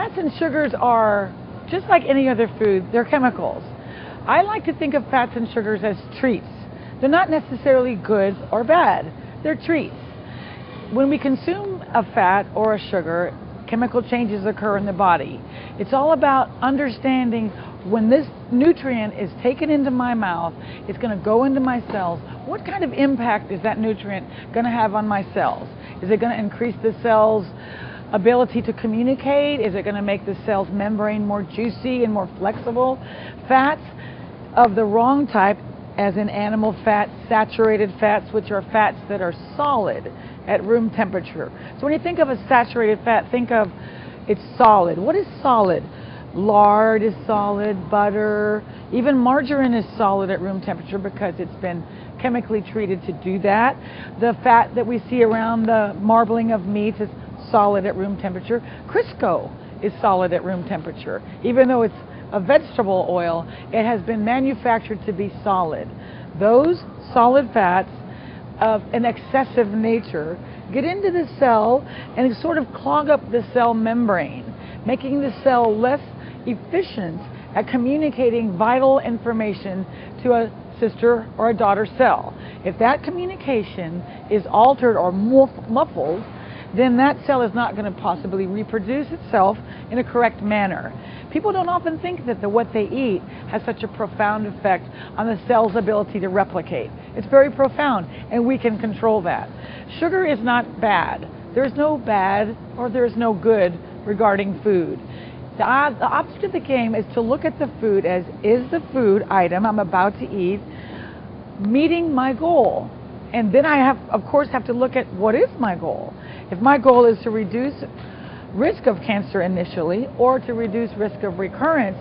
Fats and sugars are just like any other food, they're chemicals. I like to think of fats and sugars as treats. They're not necessarily good or bad, they're treats. When we consume a fat or a sugar, chemical changes occur in the body. It's all about understanding when this nutrient is taken into my mouth, it's going to go into my cells. What kind of impact is that nutrient going to have on my cells? Is it going to increase the cell's ability to communicate? Is it going to make the cell's membrane more juicy and more flexible? Fats of the wrong type, as in animal fat, saturated fats, which are fats that are solid at room temperature. So when you think of a saturated fat, think of it's solid. What is solid? Lard is solid, butter, even margarine is solid at room temperature because it's been chemically treated to do that. The fat that we see around the marbling of meats is solid at room temperature. Crisco is solid at room temperature. Even though it's a vegetable oil, it has been manufactured to be solid. Those solid fats of an excessive nature get into the cell and sort of clog up the cell membrane, making the cell less efficient at communicating vital information to a sister or a daughter cell. If that communication is altered or muffled, then that cell is not going to possibly reproduce itself in a correct manner. People don't often think that what they eat has such a profound effect on the cell's ability to replicate. It's very profound, and we can control that. Sugar is not bad. There's no bad or there's no good regarding food. The object of the game is to look at the food as, is the food item I'm about to eat meeting my goal? And then I of course have to look at what is my goal. If my goal is to reduce risk of cancer initially or to reduce risk of recurrence,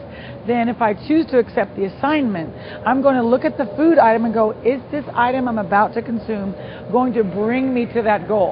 then if I choose to accept the assignment, I'm going to look at the food item and go, is this item I'm about to consume going to bring me to that goal?